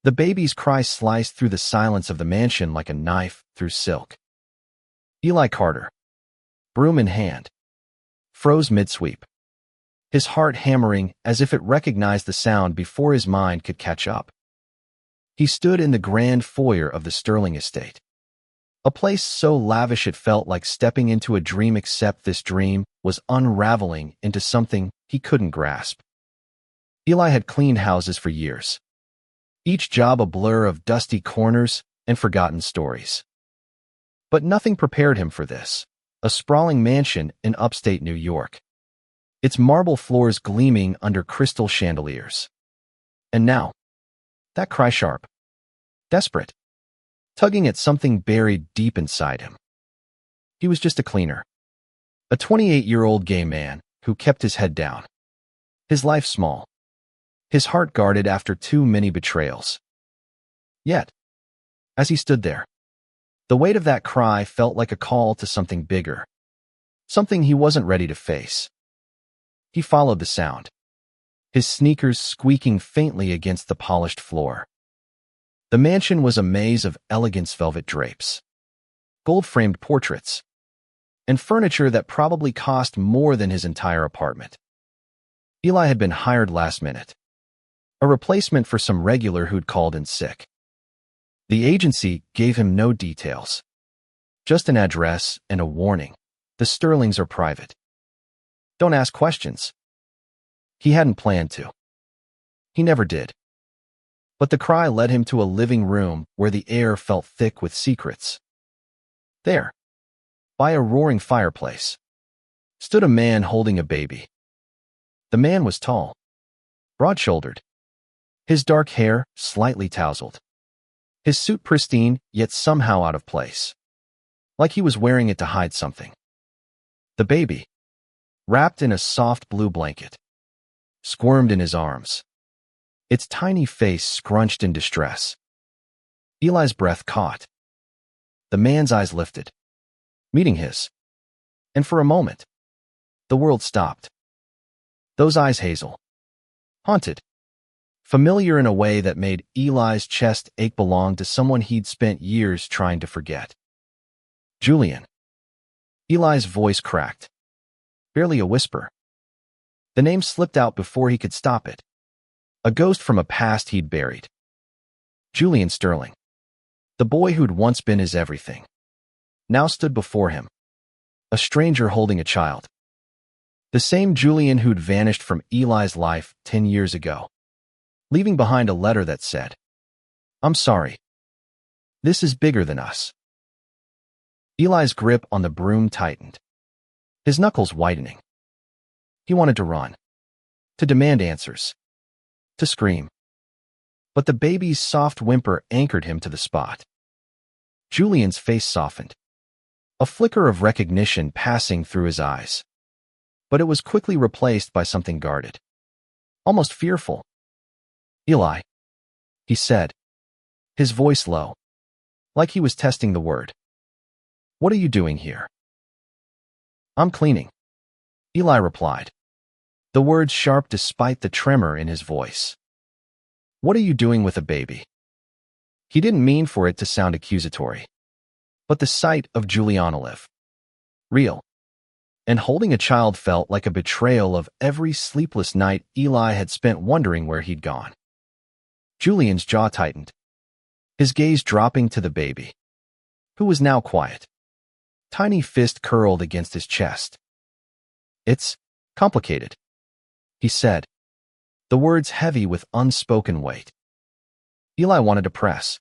The baby's cry sliced through the silence of the mansion like a knife through silk. Eli Carter, broom in hand, froze mid-sweep, his heart hammering as if it recognized the sound before his mind could catch up. He stood in the grand foyer of the Sterling estate, a place so lavish it felt like stepping into a dream, except this dream was unraveling into something he couldn't grasp. Eli had cleaned houses for years, each job a blur of dusty corners and forgotten stories. But nothing prepared him for this, a sprawling mansion in upstate New York, its marble floors gleaming under crystal chandeliers. And now, that cry, sharp, desperate, tugging at something buried deep inside him. He was just a cleaner, a 28-year-old gay man who kept his head down, his life small, his heart guarded after too many betrayals. Yet, as he stood there, the weight of that cry felt like a call to something bigger, something he wasn't ready to face. He followed the sound, his sneakers squeaking faintly against the polished floor. The mansion was a maze of elegant velvet drapes, gold-framed portraits, and furniture that probably cost more than his entire apartment. Eli had been hired last minute, a replacement for some regular who'd called in sick. The agency gave him no details, just an address and a warning: the Sterlings are private. Don't ask questions. He hadn't planned to. He never did. But the cry led him to a living room where the air felt thick with secrets. There, by a roaring fireplace, stood a man holding a baby. The man was tall, broad-shouldered, his dark hair slightly tousled, his suit pristine yet somehow out of place, like he was wearing it to hide something. The baby, wrapped in a soft blue blanket, squirmed in his arms, its tiny face scrunched in distress. Eli's breath caught. The man's eyes lifted, meeting his, and for a moment, the world stopped. Those eyes, hazel, haunted, familiar in a way that made Eli's chest ache, belonged to someone he'd spent years trying to forget. Julian. Eli's voice cracked, barely a whisper. The name slipped out before he could stop it, a ghost from a past he'd buried. Julian Sterling, the boy who'd once been his everything, now stood before him, a stranger holding a child. The same Julian who'd vanished from Eli's life 10 years ago, leaving behind a letter that said, "I'm sorry. This is bigger than us." Eli's grip on the broom tightened, his knuckles whitening. He wanted to run, to demand answers, to scream. But the baby's soft whimper anchored him to the spot. Julian's face softened, a flicker of recognition passing through his eyes. But it was quickly replaced by something guarded, almost fearful. "Eli," he said, his voice low, like he was testing the word. "What are you doing here?" "I'm cleaning," Eli replied, the words sharp despite the tremor in his voice. "What are you doing with a baby?" He didn't mean for it to sound accusatory, but the sight of Julian Olive, real, and holding a child felt like a betrayal of every sleepless night Eli had spent wondering where he'd gone. Julian's jaw tightened, his gaze dropping to the baby, who was now quiet, tiny fist curled against his chest. "It's complicated," he said, the words heavy with unspoken weight. Eli wanted to press,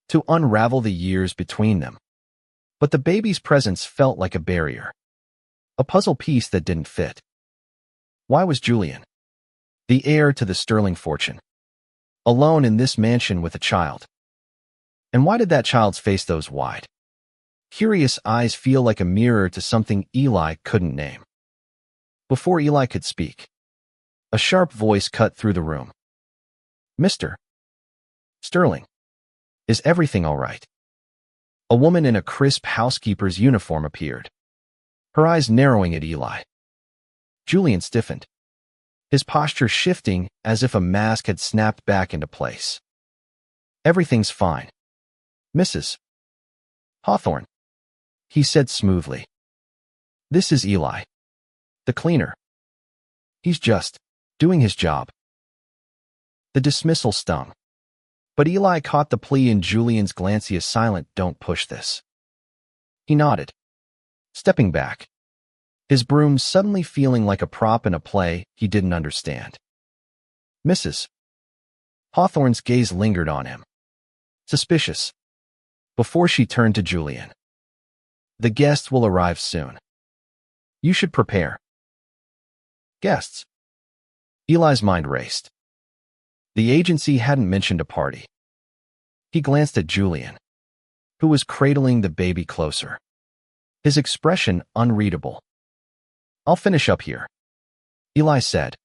to unravel the years between them, but the baby's presence felt like a barrier, a puzzle piece that didn't fit. Why was Julian, the heir to the Sterling fortune, alone in this mansion with a child? And why did that child's face, those wide, curious eyes, feel like a mirror to something Eli couldn't name? Before Eli could speak, a sharp voice cut through the room. "Mr. Sterling, is everything all right?" A woman in a crisp housekeeper's uniform appeared, her eyes narrowing at Eli. Julian stiffened, his posture shifting as if a mask had snapped back into place. Everything's fine, Mrs. Hawthorne, he said smoothly. This is Eli, the cleaner. He's just doing his job. The dismissal stung. But Eli caught the plea in Julian's glance. He is silent. Don't push this. He nodded, stepping back, his broom suddenly feeling like a prop in a play he didn't understand. Mrs. Hawthorne's gaze lingered on him, suspicious, before she turned to Julian. The guests will arrive soon. You should prepare. Guests? Eli's mind raced. The agency hadn't mentioned a party. He glanced at Julian, who was cradling the baby closer, his expression unreadable. I'll finish up here, Eli said,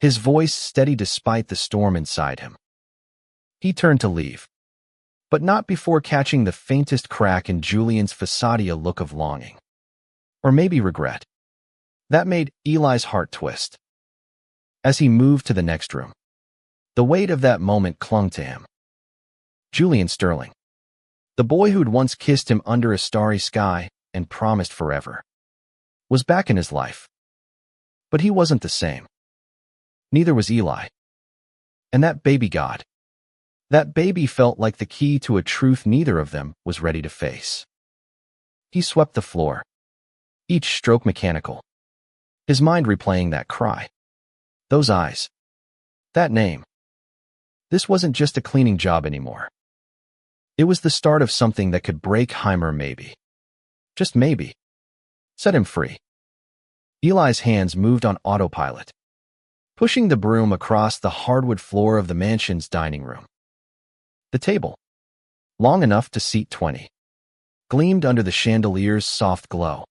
his voice steady despite the storm inside him. He turned to leave, but not before catching the faintest crack in Julian's facade, a look of longing, or maybe regret, that made Eli's heart twist. As he moved to the next room, the weight of that moment clung to him. Julian Sterling, the boy who'd once kissed him under a starry sky and promised forever, was back in his life. But he wasn't the same. Neither was Eli. And that baby God. That baby felt like the key to a truth neither of them was ready to face. He swept the floor, each stroke mechanical, his mind replaying that cry, those eyes, that name. This wasn't just a cleaning job anymore. It was the start of something that could break Heimer, maybe. Just maybe. Set him free. Eli's hands moved on autopilot, pushing the broom across the hardwood floor of the mansion's dining room. The table, long enough to seat 20, gleamed under the chandelier's soft glow.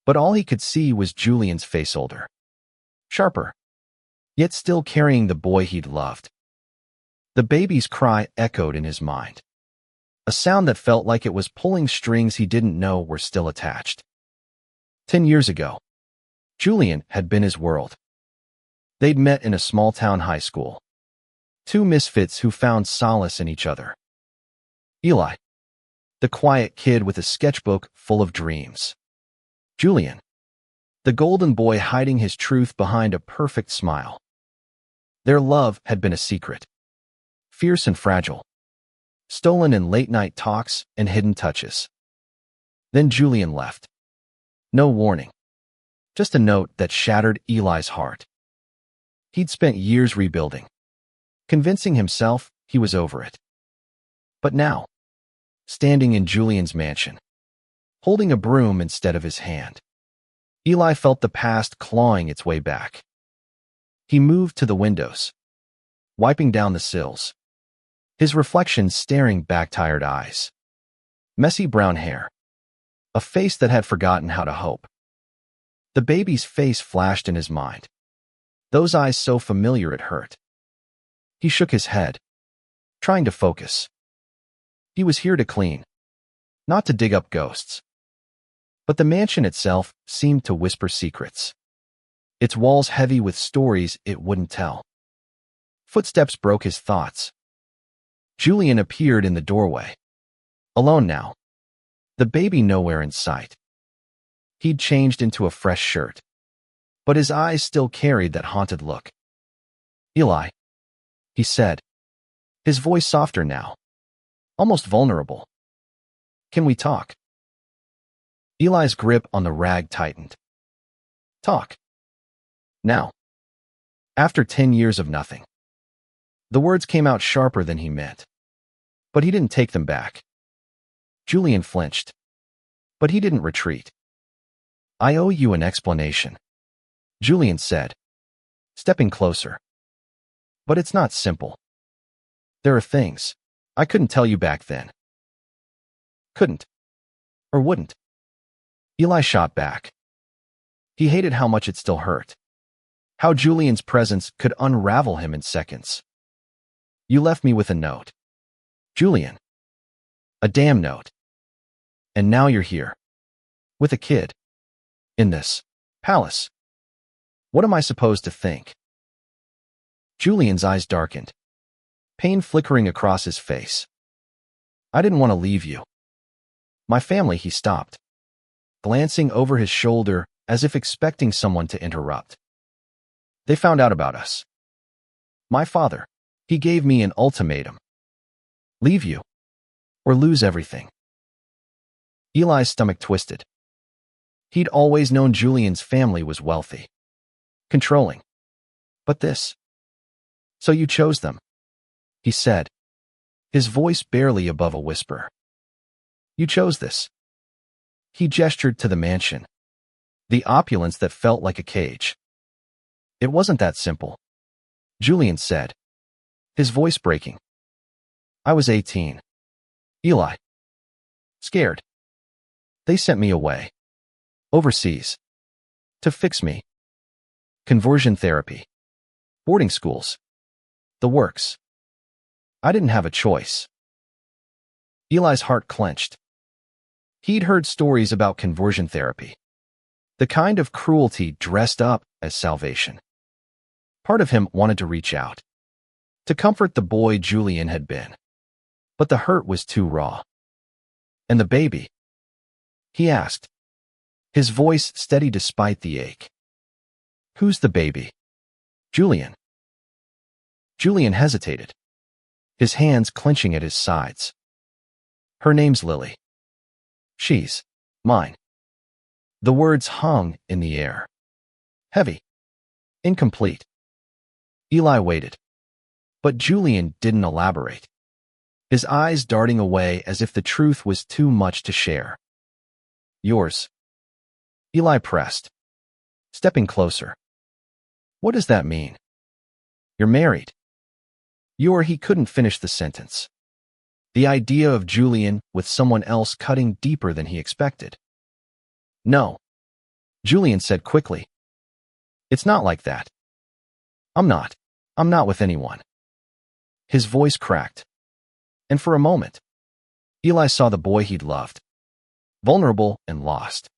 But all he could see was Julian's face, older, sharper, yet still carrying the boy he'd loved. The baby's cry echoed in his mind, a sound that felt like it was pulling strings he didn't know were still attached. 10 years ago, Julian had been his world. They'd met in a small-town high school, two misfits who found solace in each other. Eli, the quiet kid with a sketchbook full of dreams. Julian, the golden boy hiding his truth behind a perfect smile. Their love had been a secret, fierce and fragile, stolen in late-night talks and hidden touches. Then Julian left. No warning, just a note that shattered Eli's heart. He'd spent years rebuilding, convincing himself he was over it. But now, standing in Julian's mansion, holding a broom instead of his hand, Eli felt the past clawing its way back. He moved to the windows, wiping down the sills, his reflection staring back, tired eyes, messy brown hair, a face that had forgotten how to hope. The baby's face flashed in his mind, those eyes so familiar it hurt. He shook his head, trying to focus. He was here to clean, not to dig up ghosts. But the mansion itself seemed to whisper secrets, its walls heavy with stories it wouldn't tell. Footsteps broke his thoughts. Julian appeared in the doorway, alone now, the baby nowhere in sight. He'd changed into a fresh shirt, but his eyes still carried that haunted look. Eli, he said, his voice softer now, almost vulnerable. Can we talk? Eli's grip on the rag tightened. Talk. Now. After 10 years of nothing. The words came out sharper than he meant. But he didn't take them back. Julian flinched. But he didn't retreat. I owe you an explanation, Julian said, stepping closer. But it's not simple. There are things I couldn't tell you back then. Couldn't. Or wouldn't. Eli shot back. He hated how much it still hurt. How Julian's presence could unravel him in seconds. You left me with a note, Julian. A damn note. And now you're here. With a kid. In this palace. What am I supposed to think? Julian's eyes darkened. pain flickering across his face. I didn't want to leave you. My family, he stopped, glancing over his shoulder as if expecting someone to interrupt. They found out about us. My father, he gave me an ultimatum. Leave you, or lose everything. Eli's stomach twisted. He'd always known Julian's family was wealthy, controlling. But this. So you chose them, he said, his voice barely above a whisper. You chose this. He gestured to the mansion, the opulence that felt like a cage. It wasn't that simple, Julian said, his voice breaking. I was 18. Eli. Scared. They sent me away. Overseas. To fix me. Conversion therapy. Boarding schools. The works. I didn't have a choice. Eli's heart clenched. He'd heard stories about conversion therapy, the kind of cruelty dressed up as salvation. Part of him wanted to reach out, to comfort the boy Julian had been. But the hurt was too raw. And the baby? He asked, his voice steady despite the ache. Who's the baby? Julian. Julian hesitated, his hands clenching at his sides. Her name's Lily. She's mine. The words hung in the air. Heavy. Incomplete. Eli waited. But Julian didn't elaborate, his eyes darting away as if the truth was too much to share. Yours. Eli pressed, stepping closer. What does that mean? You're married. He couldn't finish the sentence. The idea of Julian with someone else cutting deeper than he expected. No, Julian said quickly. It's not like that. I'm not with anyone. His voice cracked. And for a moment, Eli saw the boy he'd loved, vulnerable and lost.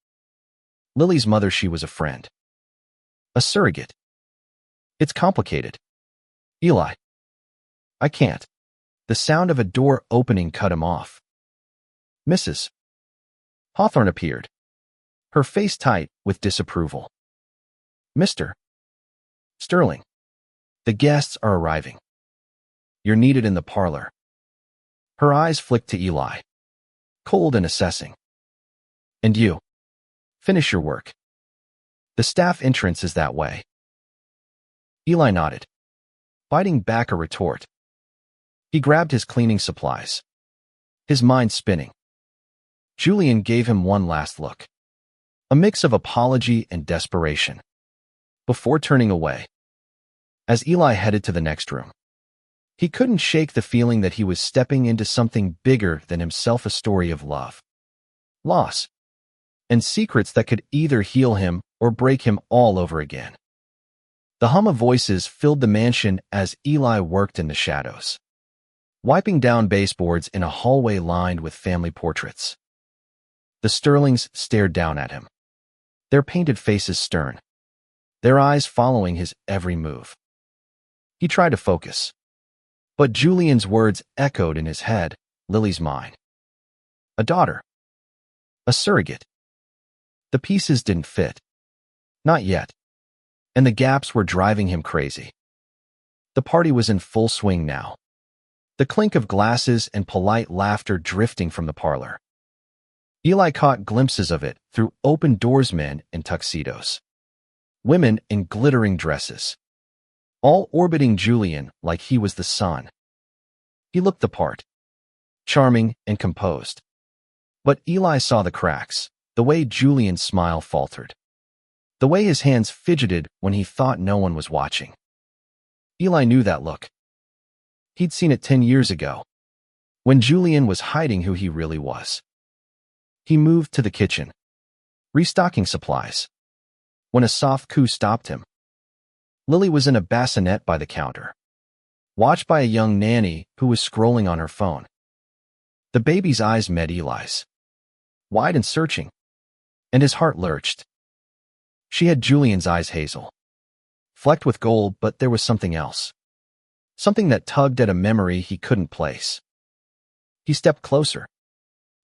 Lily's mother, she was a friend. A surrogate. It's complicated. Eli. I can't. The sound of a door opening cut him off. Mrs. Hawthorne appeared, her face tight with disapproval. Mr. Sterling. The guests are arriving. You're needed in the parlor. Her eyes flicked to Eli, cold and assessing. And you. Finish your work. The staff entrance is that way. Eli nodded, biting back a retort. He grabbed his cleaning supplies, his mind spinning. Julian gave him one last look, a mix of apology and desperation, before turning away. As Eli headed to the next room, he couldn't shake the feeling that he was stepping into something bigger than himself, a story of love, loss, and secrets that could either heal him or break him all over again. The hum of voices filled the mansion as Eli worked in the shadows, wiping down baseboards in a hallway lined with family portraits. The Sterlings stared down at him, their painted faces stern, their eyes following his every move. He tried to focus, but Julian's words echoed in his head, Lily's mine. A daughter. A surrogate. The pieces didn't fit. Not yet. And the gaps were driving him crazy. The party was in full swing now, the clink of glasses and polite laughter drifting from the parlor. Eli caught glimpses of it through open-doors, men in tuxedos, women in glittering dresses, all orbiting Julian like he was the sun. He looked the part, charming and composed. But Eli saw the cracks, the way Julian's smile faltered, the way his hands fidgeted when he thought no one was watching. Eli knew that look. He'd seen it 10 years ago, when Julian was hiding who he really was. He moved to the kitchen, restocking supplies, when a soft coo stopped him. Lily was in a bassinet by the counter, watched by a young nanny who was scrolling on her phone. The baby's eyes met Eli's, wide and searching, and his heart lurched. She had Julian's eyes, hazel, flecked with gold, but there was something else. something that tugged at a memory he couldn't place. He stepped closer,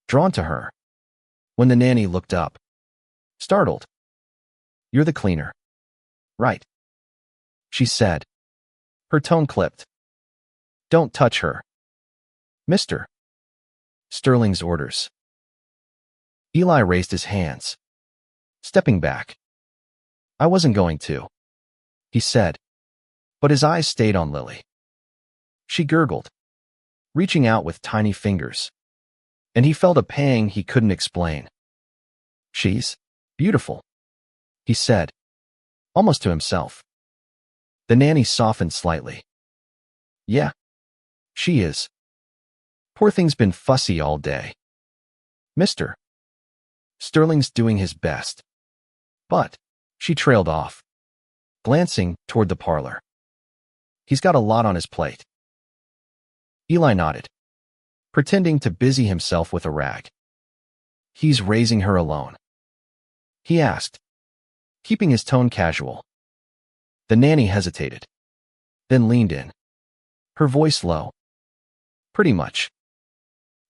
drawn to her, when the nanny looked up, startled. "You're the cleaner, right?" she said, her tone clipped. "Don't touch her, Mr. Sterling's orders." Eli raised his hands, stepping back. "I wasn't going to," he said, but his eyes stayed on Lily. She gurgled, reaching out with tiny fingers, and he felt a pang he couldn't explain. "She's beautiful," he said, almost to himself. The nanny softened slightly. "Yeah, she is. Poor thing's been fussy all day. Mr. Sterling's doing his best." But she trailed off, glancing toward the parlor. "He's got a lot on his plate." Eli nodded, pretending to busy himself with a rag. "He's raising her alone?" he asked, keeping his tone casual. The nanny hesitated, then leaned in, her voice low. "Pretty much.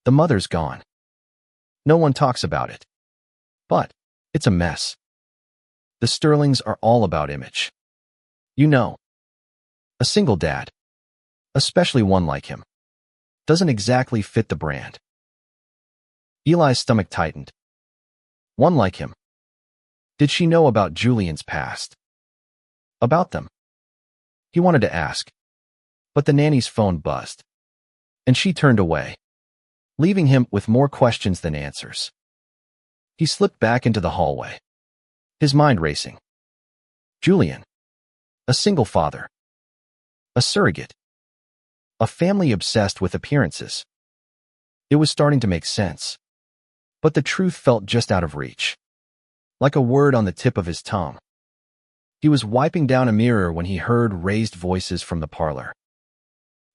The mother's gone. No one talks about it. But it's a mess. The Sterlings are all about image. You know, a single dad, especially one like him, doesn't exactly fit the brand." Eli's stomach tightened. One like him. Did she know about Julian's past? About them? He wanted to ask, but the nanny's phone buzzed, and she turned away, leaving him with more questions than answers. He slipped back into the hallway, his mind racing. Julian, a single father, a surrogate, a family obsessed with appearances. It was starting to make sense, but the truth felt just out of reach, like a word on the tip of his tongue. He was wiping down a mirror when he heard raised voices from the parlor.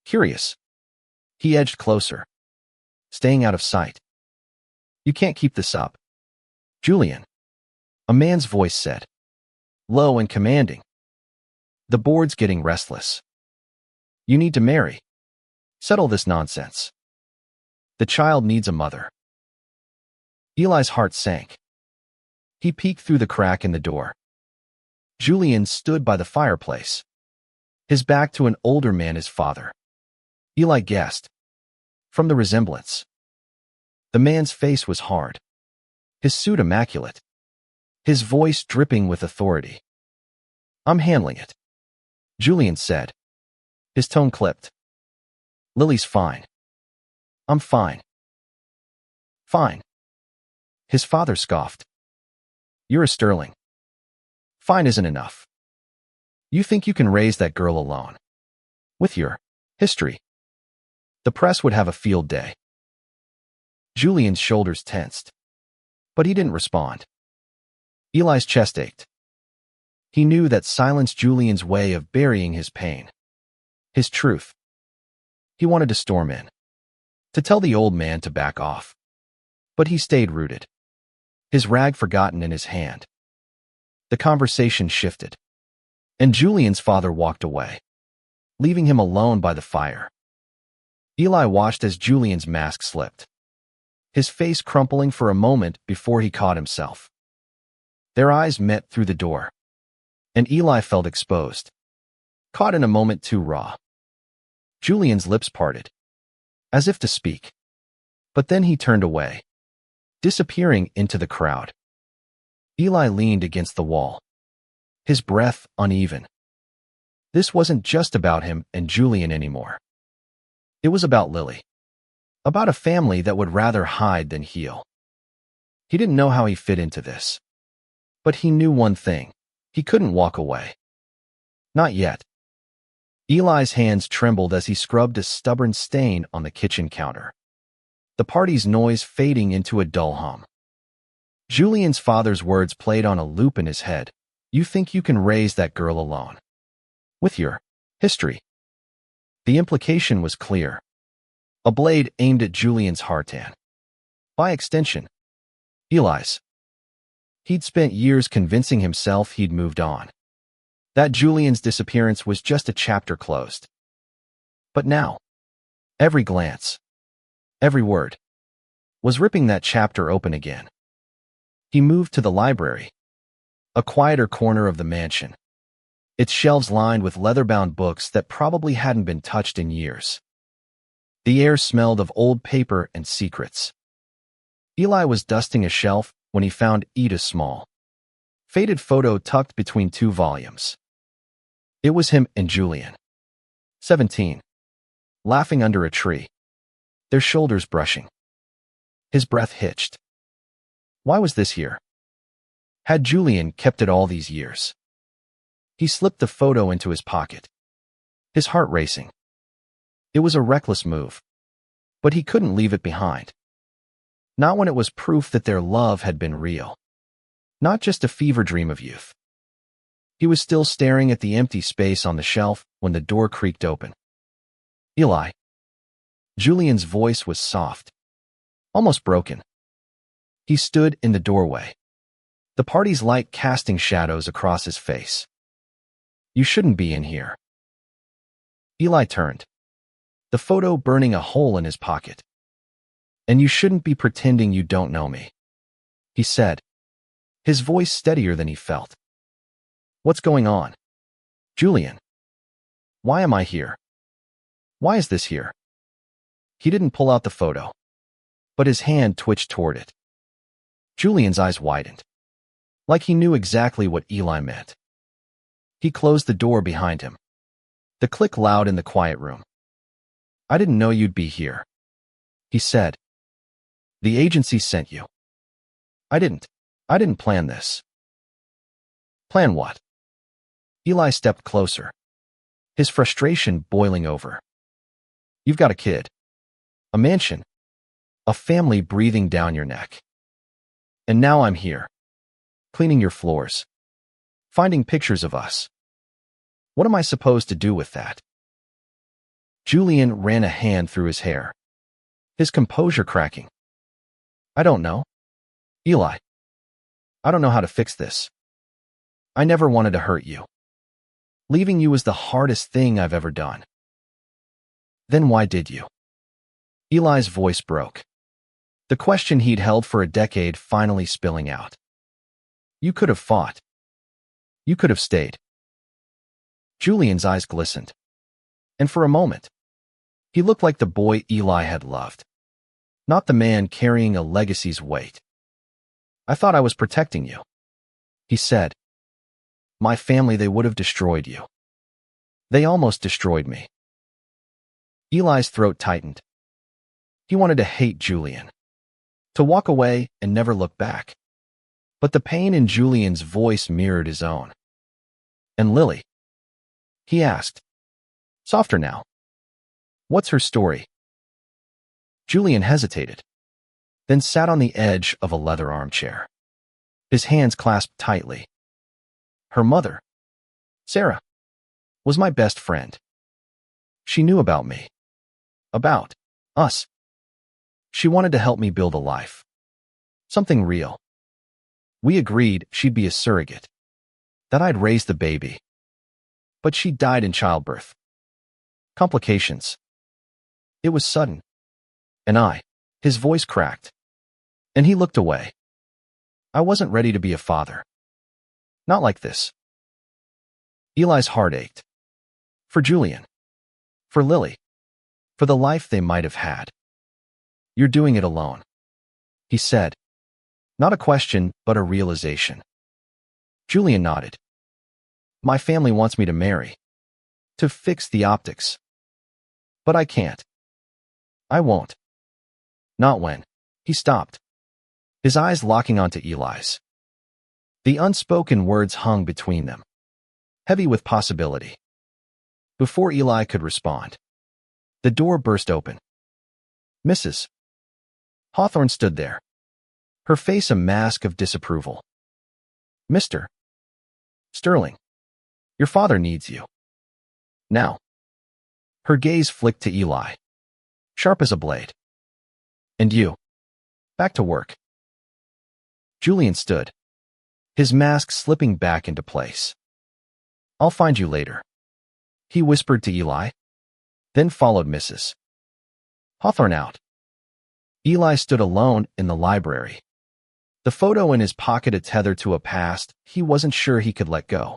Curious, he edged closer, staying out of sight. "You can't keep this up, Julian," a man's voice said, low and commanding. "The board's getting restless. You need to marry. Settle this nonsense. The child needs a mother." Eli's heart sank. He peeked through the crack in the door. Julian stood by the fireplace, his back to an older man, his father. Eli guessed, from the resemblance. The man's face was hard, his suit immaculate, his voice dripping with authority. "I'm handling it," Julian said, his tone clipped. "Lily's fine. I'm fine." "Fine," his father scoffed. "You're a Sterling. Fine isn't enough. You think you can raise that girl alone? With your history? The press would have a field day." Julian's shoulders tensed, but he didn't respond. Eli's chest ached. He knew that silence Julian's way of burying his pain, his truth. He wanted to storm in, to tell the old man to back off. But he stayed rooted, his rag forgotten in his hand. The conversation shifted, and Julian's father walked away, leaving him alone by the fire. Eli watched as Julian's mask slipped, his face crumpling for a moment before he caught himself. Their eyes met through the door, and Eli felt exposed, caught in a moment too raw. Julian's lips parted, as if to speak, but then he turned away, disappearing into the crowd. Eli leaned against the wall, his breath uneven. This wasn't just about him and Julian anymore. It was about Lily, about a family that would rather hide than heal. He didn't know how he fit into this, but he knew one thing: he couldn't walk away. Not yet. Eli's hands trembled as he scrubbed a stubborn stain on the kitchen counter, the party's noise fading into a dull hum. Julian's father's words played on a loop in his head. "You think you can raise that girl alone? With your history?" The implication was clear. A blade aimed at Julian's heart and, by extension, Eli's. He'd spent years convincing himself he'd moved on, that Julian's disappearance was just a chapter closed. But now, every glance, every word, was ripping that chapter open again. He moved to the library, a quieter corner of the mansion, its shelves lined with leather-bound books that probably hadn't been touched in years. The air smelled of old paper and secrets. Eli was dusting a shelf when he found Ida's small, faded photo tucked between two volumes. It was him and Julian, 17, laughing under a tree, their shoulders brushing. His breath hitched. Why was this here? Had Julian kept it all these years? He slipped the photo into his pocket, his heart racing. It was a reckless move, but he couldn't leave it behind. Not when it was proof that their love had been real, not just a fever dream of youth. He was still staring at the empty space on the shelf when the door creaked open. Eli. Julian's voice was soft, almost broken. He stood in the doorway, the party's light casting shadows across his face. You shouldn't be in here. Eli turned, the photo burning a hole in his pocket. And you shouldn't be pretending you don't know me, he said, his voice steadier than he felt. What's going on? Julian. Why am I here? Why is this here? He didn't pull out the photo, but his hand twitched toward it. Julian's eyes widened, like he knew exactly what Eli meant. He closed the door behind him, the click loud in the quiet room. I didn't know you'd be here, he said. The agency sent you. I didn't plan this. Plan what? Eli stepped closer, his frustration boiling over. You've got a kid, a mansion, a family breathing down your neck. And now I'm here, cleaning your floors, finding pictures of us. What am I supposed to do with that? Julian ran a hand through his hair, his composure cracking. I don't know. Eli. I don't know how to fix this. I never wanted to hurt you. Leaving you was the hardest thing I've ever done. Then why did you? Eli's voice broke, the question he'd held for a decade finally spilling out. You could have fought. You could have stayed. Julian's eyes glistened, and for a moment, he looked like the boy Eli had loved, not the man carrying a legacy's weight. I thought I was protecting you, he said. My family, they would have destroyed you. They almost destroyed me. Eli's throat tightened. He wanted to hate Julian, to walk away and never look back. But the pain in Julian's voice mirrored his own. And Lily? He asked. Softer now. What's her story? Julian hesitated, then sat on the edge of a leather armchair, his hands clasped tightly. Her mother, Sarah, was my best friend. She knew about me, about us. She wanted to help me build a life, something real. We agreed she'd be a surrogate, that I'd raise the baby. But she died in childbirth. Complications. It was sudden. And his voice cracked, and he looked away. I wasn't ready to be a father. Not like this. Eli's heart ached. For Julian. For Lily. For the life they might have had. You're doing it alone, he said. Not a question, but a realization. Julian nodded. My family wants me to marry, to fix the optics. But I can't. I won't. Not when. He stopped, his eyes locking onto Eli's. The unspoken words hung between them, heavy with possibility. Before Eli could respond, the door burst open. Mrs. Hawthorne stood there, her face a mask of disapproval. Mr. Sterling, your father needs you. Now. Her gaze flicked to Eli, sharp as a blade. And you. Back to work. Julian stood, his mask slipping back into place. I'll find you later, he whispered to Eli. Then followed Mrs. Hawthorne out. Eli stood alone in the library. The photo in his pocket tethered to a past he wasn't sure he could let go.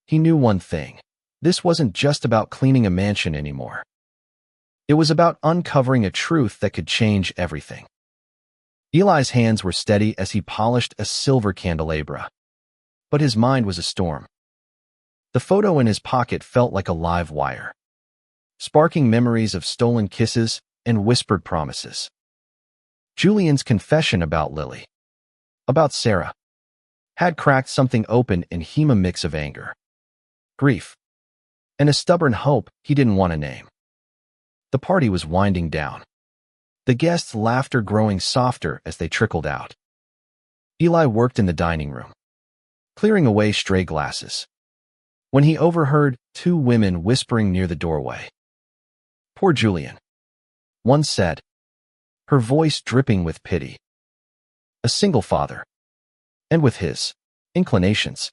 He knew one thing. This wasn't just about cleaning a mansion anymore. It was about uncovering a truth that could change everything. Eli's hands were steady as he polished a silver candelabra. But his mind was a storm. The photo in his pocket felt like a live wire, sparking memories of stolen kisses and whispered promises. Julian's confession about Lily, about Sarah, had cracked something open in him, a mix of anger, grief, and a stubborn hope he didn't want to name. The party was winding down, the guests' laughter growing softer as they trickled out. Eli worked in the dining room, clearing away stray glasses, when he overheard two women whispering near the doorway. "Poor Julian," one said, her voice dripping with pity. "A single father, and with his inclinations.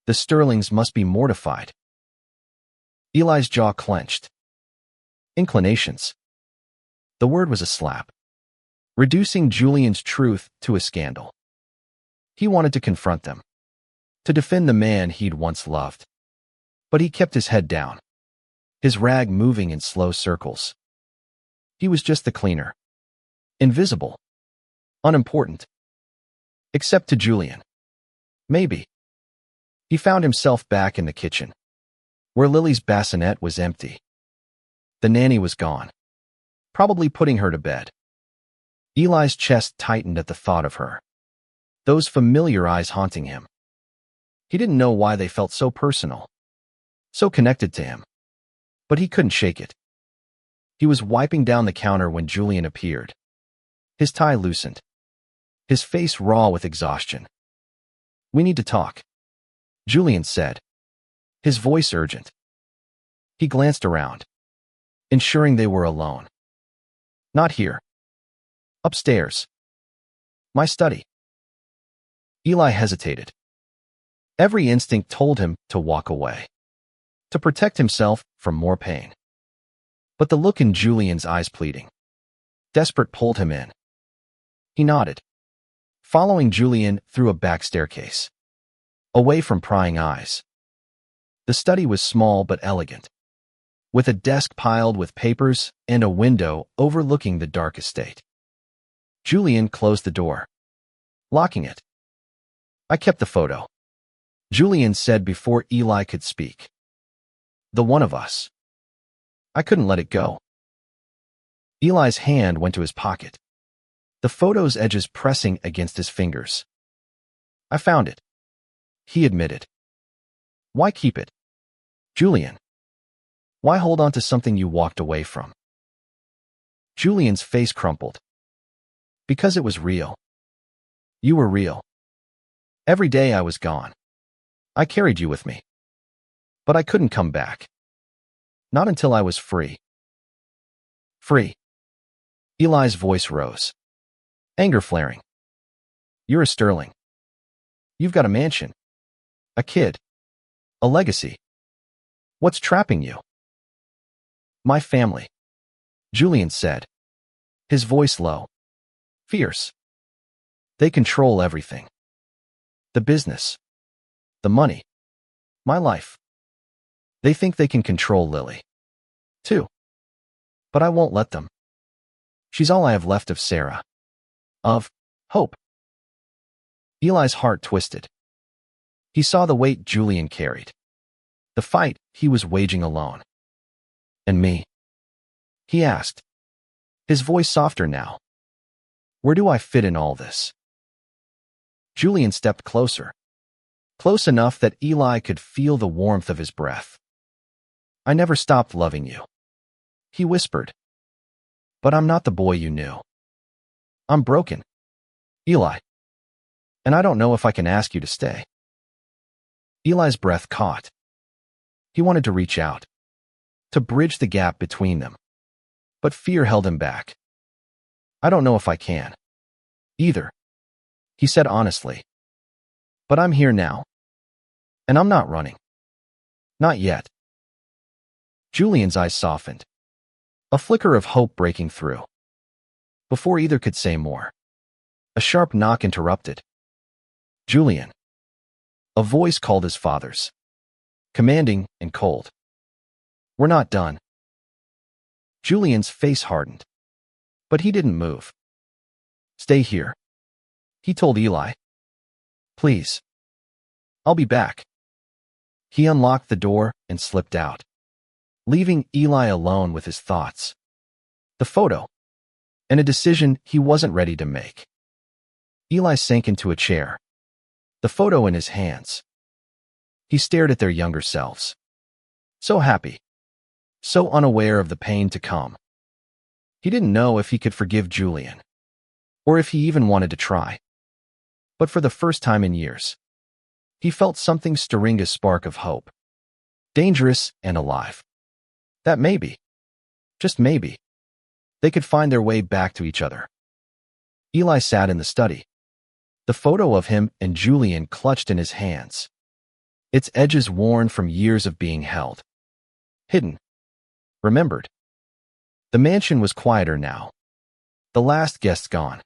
The Sterlings must be mortified." Eli's jaw clenched. Inclinations. The word was a slap, reducing Julian's truth to a scandal. He wanted to confront them, to defend the man he'd once loved. But he kept his head down, his rag moving in slow circles. He was just the cleaner. Invisible. Unimportant. Except to Julian. Maybe. He found himself back in the kitchen, where Lily's bassinet was empty. The nanny was gone, probably putting her to bed. Eli's chest tightened at the thought of her, those familiar eyes haunting him. He didn't know why they felt so personal, so connected to him, but he couldn't shake it. He was wiping down the counter when Julian appeared, his tie loosened, his face raw with exhaustion. "We need to talk," Julian said, his voice urgent. He glanced around, ensuring they were alone. "Not here. Upstairs. My study." Eli hesitated. Every instinct told him to walk away, to protect himself from more pain. But the look in Julian's eyes, pleading, desperate, pulled him in. He nodded, following Julian through a back staircase, away from prying eyes. The study was small but elegant, with a desk piled with papers and a window overlooking the dark estate. Julian closed the door, locking it. "I kept the photo," Julian said before Eli could speak. "The one of us. I couldn't let it go." Eli's hand went to his pocket, the photo's edges pressing against his fingers. "I found it," he admitted. "Why keep it, Julian? Why hold on to something you walked away from?" Julian's face crumpled. "Because it was real. You were real. Every day I was gone, I carried you with me. But I couldn't come back. Not until I was free." "Free?" Eli's voice rose, anger flaring. "You're a Sterling. You've got a mansion, a kid, a legacy. What's trapping you?" "My family," Julian said, his voice low, fierce. "They control everything. The business, the money, my life. They think they can control Lily, too. But I won't let them. She's all I have left of Sarah, of hope." Eli's heart twisted. He saw the weight Julian carried, the fight he was waging alone. "And me?" he asked, his voice softer now. "Where do I fit in all this?" Julian stepped closer, close enough that Eli could feel the warmth of his breath. "I never stopped loving you," he whispered. "But I'm not the boy you knew. I'm broken, Eli. And I don't know if I can ask you to stay." Eli's breath caught. He wanted to reach out, to bridge the gap between them. But fear held him back. "I don't know if I can, either," he said honestly. "But I'm here now. And I'm not running. Not yet." Julian's eyes softened, a flicker of hope breaking through. Before either could say more, a sharp knock interrupted. Julian. A voice called his father's, commanding and cold. We're not done. Julian's face hardened, but he didn't move. Stay here, he told Eli. Please. I'll be back. He unlocked the door and slipped out, leaving Eli alone with his thoughts, the photo, and a decision he wasn't ready to make. Eli sank into a chair, the photo in his hands. He stared at their younger selves, so happy, so unaware of the pain to come. He didn't know if he could forgive Julian, or if he even wanted to try. But for the first time in years, he felt something stirring a spark of hope, dangerous and alive. That maybe, just maybe, they could find their way back to each other. Eli sat in the study, the photo of him and Julian clutched in his hands, its edges worn from years of being held, hidden, remembered. The mansion was quieter now, the last guest gone,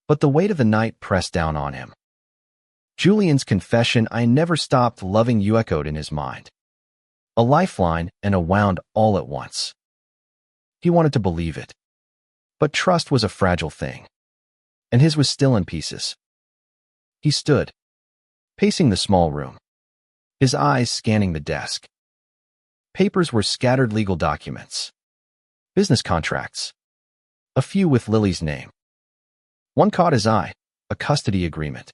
but the weight of the night pressed down on him. Julian's confession, "I never stopped loving you," echoed in his mind, a lifeline and a wound all at once. He wanted to believe it, but trust was a fragile thing, and his was still in pieces. He stood, pacing the small room, his eyes scanning the desk. Papers were scattered: legal documents, business contracts, a few with Lily's name. One caught his eye, a custody agreement,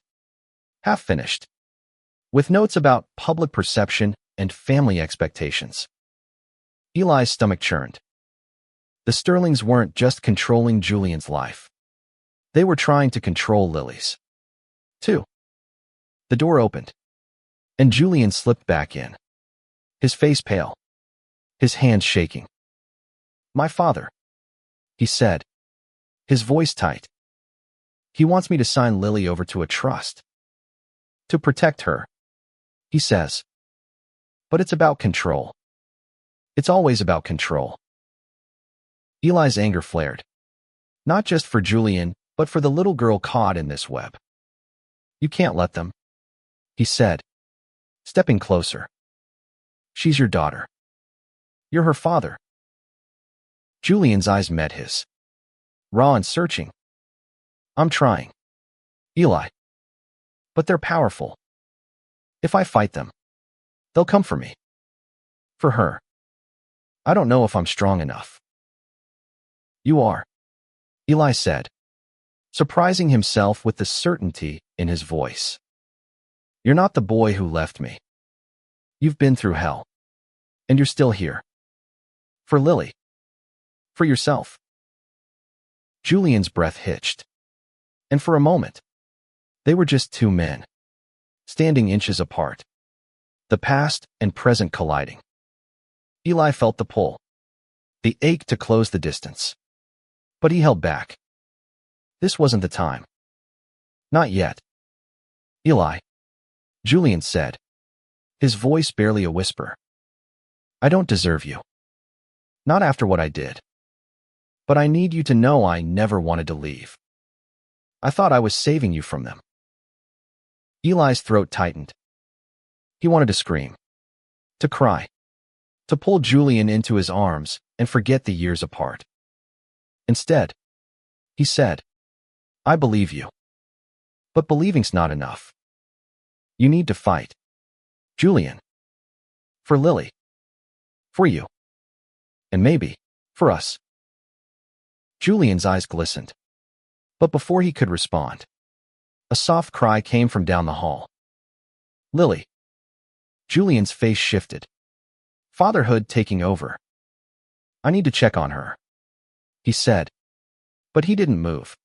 half finished, with notes about public perception and family expectations. Eli's stomach churned. The Sterlings weren't just controlling Julian's life. They were trying to control Lily's, too. The door opened, and Julian slipped back in, his face pale, his hands shaking. "My father," he said, his voice tight. "He wants me to sign Lily over to a trust. To protect her, he says. But it's about control. It's always about control." Eli's anger flared, not just for Julian, but for the little girl caught in this web. "You can't let them," he said, stepping closer. "She's your daughter. You're her father." Julian's eyes met his, raw and searching. "I'm trying, Eli. But they're powerful. If I fight them, they'll come for me. For her. I don't know if I'm strong enough." "You are," Eli said, surprising himself with the certainty in his voice. "You're not the boy who left me. You've been through hell. And you're still here. For Lily. For yourself." Julian's breath hitched. And for a moment, they were just two men, standing inches apart, the past and present colliding. Eli felt the pull, the ache to close the distance. But he held back. This wasn't the time. Not yet. "Eli," Julian said, his voice barely a whisper. "I don't deserve you. Not after what I did. But I need you to know I never wanted to leave. I thought I was saving you from them." Eli's throat tightened. He wanted to scream, to cry, to pull Julian into his arms and forget the years apart. Instead, he said, "I believe you. But believing's not enough. You need to fight. Julian. For Lily. For you. And maybe, for us." Julian's eyes glistened. But before he could respond, a soft cry came from down the hall. "Lily." Julian's face shifted, fatherhood taking over. "I need to check on her," he said. But he didn't move.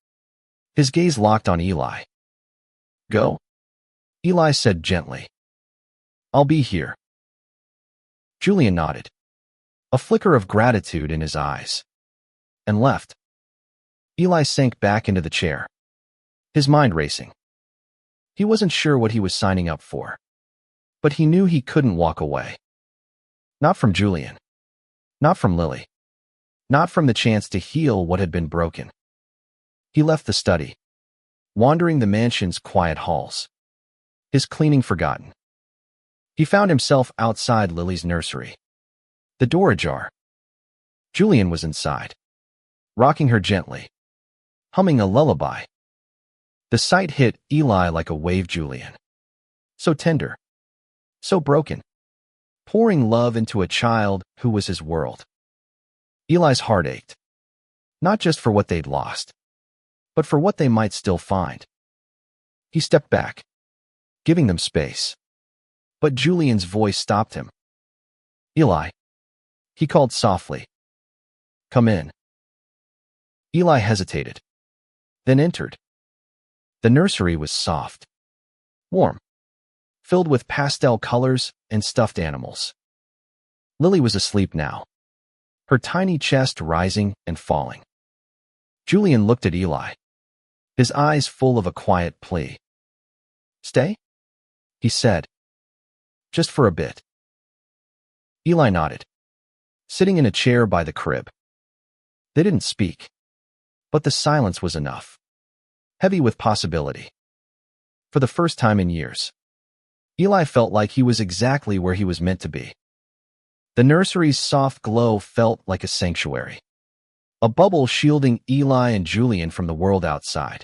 His gaze locked on Eli. "Go," Eli said gently. "I'll be here." Julian nodded, a flicker of gratitude in his eyes, and left. Eli sank back into the chair, his mind racing. He wasn't sure what he was signing up for, but he knew he couldn't walk away. Not from Julian. Not from Lily. Not from the chance to heal what had been broken. He left the study, wandering the mansion's quiet halls, his cleaning forgotten. He found himself outside Lily's nursery, the door ajar. Julian was inside, rocking her gently, humming a lullaby. The sight hit Eli like a wave. Julian, so tender, so broken, pouring love into a child who was his world. Eli's heart ached, not just for what they'd lost, but for what they might still find. He stepped back, giving them space. But Julian's voice stopped him. Eli, he called softly. Come in. Eli hesitated, then entered. The nursery was soft, warm, filled with pastel colors and stuffed animals. Lily was asleep now, her tiny chest rising and falling. Julian looked at Eli, his eyes full of a quiet plea. Stay? He said. Just for a bit. Eli nodded, sitting in a chair by the crib. They didn't speak, but the silence was enough, heavy with possibility. For the first time in years, Eli felt like he was exactly where he was meant to be. The nursery's soft glow felt like a sanctuary, a bubble shielding Eli and Julian from the world outside.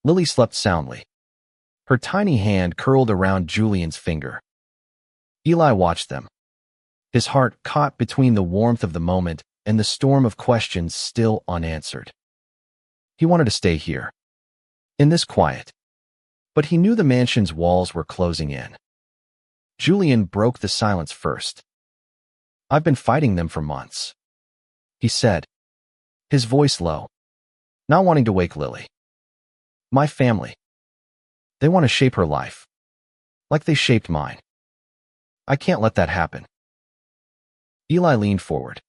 Lily slept soundly, her tiny hand curled around Julian's finger. Eli watched them, his heart caught between the warmth of the moment and the storm of questions still unanswered. He wanted to stay here, in this quiet, but he knew the mansion's walls were closing in. Julian broke the silence first. I've been fighting them for months, he said, his voice low, not wanting to wake Lily. My family. They want to shape her life, like they shaped mine. I can't let that happen. Eli leaned forward,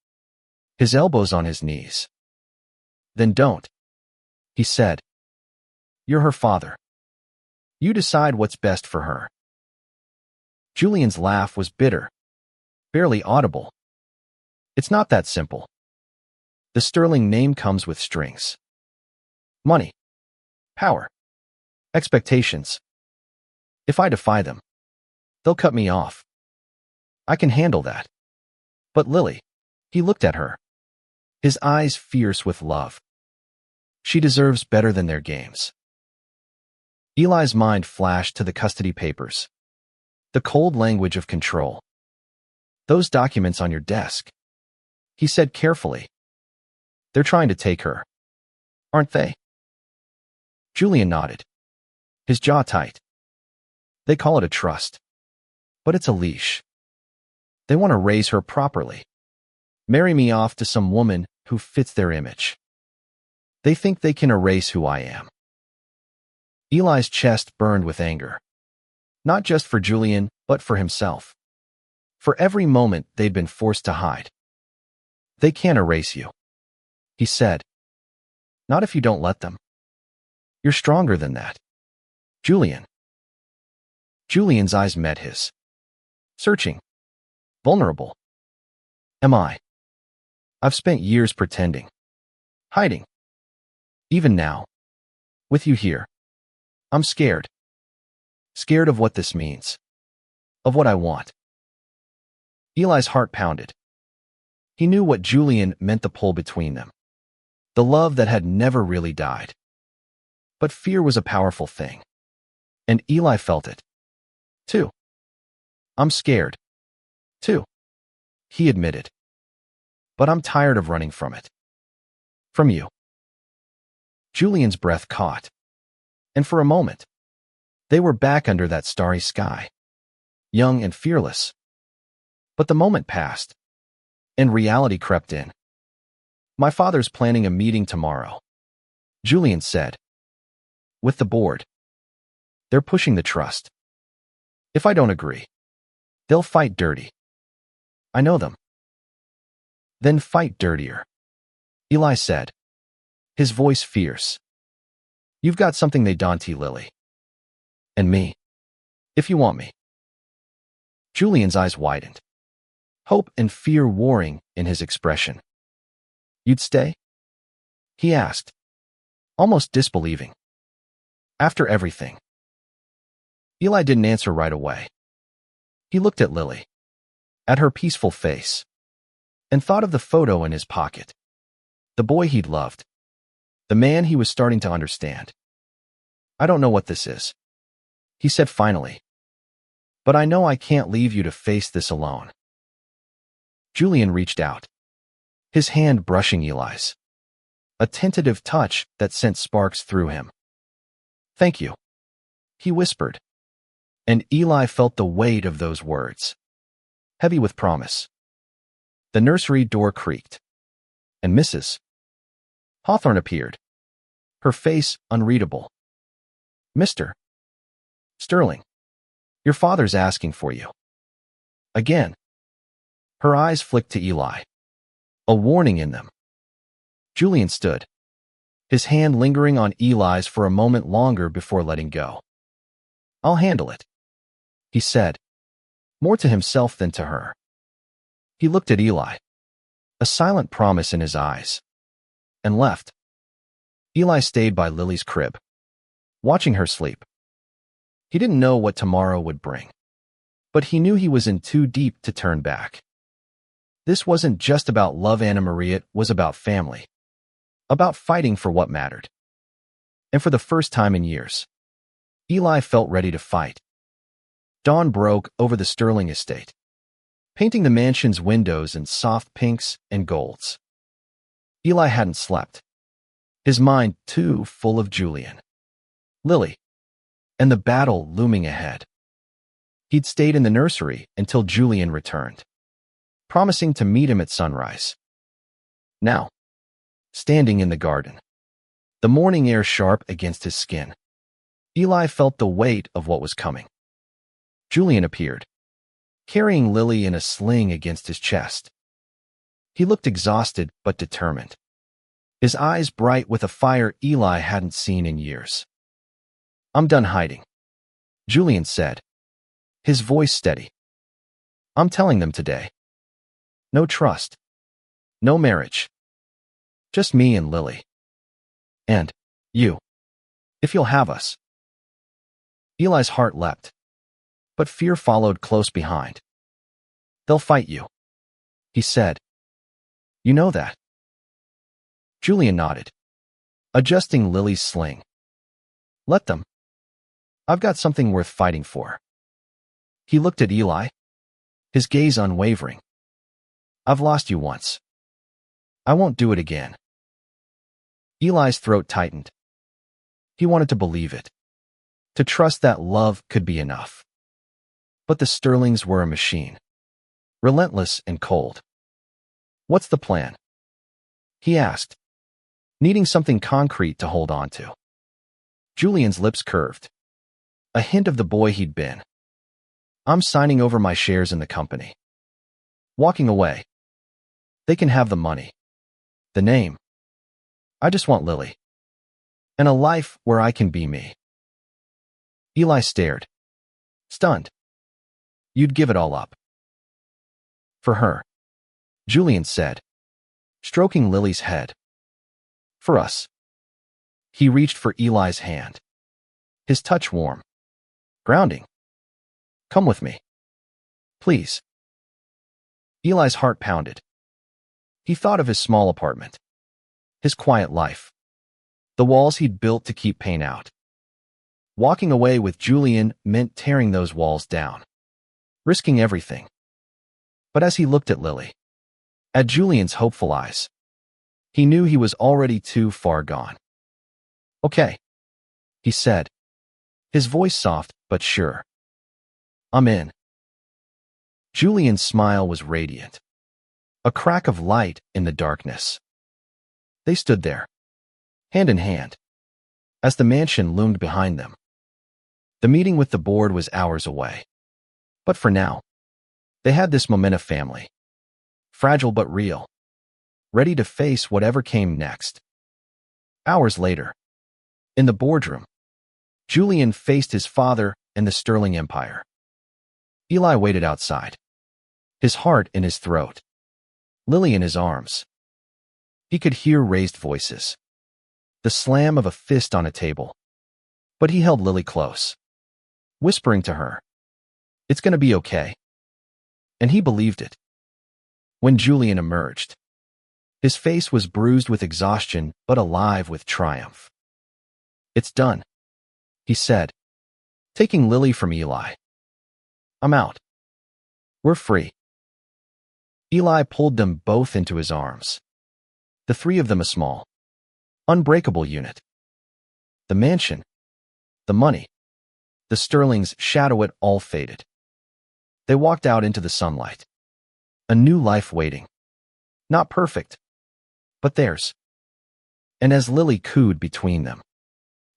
his elbows on his knees. Then don't, he said. You're her father. You decide what's best for her. Julian's laugh was bitter, barely audible. It's not that simple. The Sterling name comes with strings. Money, power, expectations. If I defy them, they'll cut me off. I can handle that. But Lily, he looked at her, his eyes fierce with love. She deserves better than their games. Eli's mind flashed to the custody papers, the cold language of control. Those documents on your desk, he said carefully. They're trying to take her, aren't they? Julian nodded, his jaw tight. They call it a trust, but it's a leash. They want to raise her properly, marry me off to some woman who fits their image. They think they can erase who I am. Eli's chest burned with anger, not just for Julian, but for himself. For every moment they'd been forced to hide. They can't erase you, he said. Not if you don't let them. You're stronger than that. Julian. Julian's eyes met his. Searching. Vulnerable. Am I? I've spent years pretending. Hiding. Even now. With you here. I'm scared. Scared of what this means. Of what I want. Eli's heart pounded. He knew what Julian meant the pull between them. The love that had never really died. But fear was a powerful thing. And Eli felt it. Too. I'm scared. Too. He admitted. But I'm tired of running from it. From you. Julian's breath caught. And for a moment, they were back under that starry sky, young and fearless. But the moment passed, and reality crept in. My father's planning a meeting tomorrow, Julian said. With the board. They're pushing the trust. If I don't agree, they'll fight dirty. I know them. Then fight dirtier, Eli said, his voice fierce. You've got something they don't, Lily. And me. If you want me. Julian's eyes widened. hope and fear warring in his expression. "You'd stay?" he asked, almost disbelieving. "After everything?" Eli didn't answer right away. He looked at Lily, at her peaceful face, and thought of the photo in his pocket. The boy he'd loved. The man he was starting to understand. "I don't know what this is," he said finally. "But I know I can't leave you to face this alone." Julian reached out, his hand brushing Eli's. A tentative touch that sent sparks through him. "Thank you," he whispered. And Eli felt the weight of those words, heavy with promise. The nursery door creaked, and Mrs. Hawthorne appeared, her face unreadable. "Mr. Sterling, your father's asking for you." Again. Her eyes flicked to Eli, a warning in them. Julian stood, his hand lingering on Eli's for a moment longer before letting go. "I'll handle it," he said, more to himself than to her. He looked at Eli, a silent promise in his eyes, and left. Eli stayed by Lily's crib, watching her sleep. He didn't know what tomorrow would bring, but he knew he was in too deep to turn back. This wasn't just about love Anna Marie, it was about family, about fighting for what mattered. And for the first time in years, Eli felt ready to fight. Dawn broke over the Sterling estate, painting the mansion's windows in soft pinks and golds. Eli hadn't slept, his mind too full of Julian, Lily, and the battle looming ahead. He'd stayed in the nursery until Julian returned, promising to meet him at sunrise. Now, standing in the garden, the morning air sharp against his skin, Eli felt the weight of what was coming. Julian appeared, carrying Lily in a sling against his chest. He looked exhausted but determined, his eyes bright with a fire Eli hadn't seen in years. "I'm done hiding," Julian said, his voice steady. "I'm telling them today. No trust. No marriage. Just me and Lily. And you. If you'll have us." Eli's heart leapt, but fear followed close behind. "They'll fight you," he said. "You know that." Julian nodded, adjusting Lily's sling. "Let them. I've got something worth fighting for." He looked at Eli, his gaze unwavering. "I've lost you once. I won't do it again." Eli's throat tightened. He wanted to believe it, to trust that love could be enough. But the Sterlings were a machine, relentless and cold. "What's the plan?" he asked, needing something concrete to hold on to. Julian's lips curved, a hint of the boy he'd been. "I'm signing over my shares in the company. Walking away. They can have the money, the name. I just want Lily. And a life where I can be me." Eli stared, stunned. "You'd give it all up?" "For her," Julian said, stroking Lily's head. "For us." He reached for Eli's hand, his touch warm, grounding. "Come with me. Please." Eli's heart pounded. He thought of his small apartment, his quiet life, the walls he'd built to keep pain out. Walking away with Julian meant tearing those walls down, risking everything. But as he looked at Lily, at Julian's hopeful eyes, he knew he was already too far gone. "Okay," he said, his voice soft but sure. "I'm in." Julian's smile was radiant, a crack of light in the darkness. They stood there, hand in hand, as the mansion loomed behind them. The meeting with the board was hours away. But for now, they had this Momenta family, fragile but real, ready to face whatever came next. Hours later, in the boardroom, Julian faced his father and the Sterling Empire. Eli waited outside, his heart in his throat, Lily in his arms. He could hear raised voices, the slam of a fist on a table. But he held Lily close, whispering to her, "It's going to be okay." And he believed it. When Julian emerged, his face was bruised with exhaustion but alive with triumph. "It's done," he said, taking Lily from Eli. "I'm out. We're free." Eli pulled them both into his arms, the three of them a small, unbreakable unit. The mansion, the money, the Sterling's shadow, it all faded. They walked out into the sunlight. A new life waiting. Not perfect, but theirs. And as Lily cooed between them,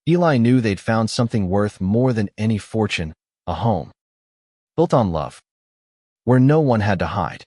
Eli knew they'd found something worth more than any fortune, a home, built on love, where no one had to hide.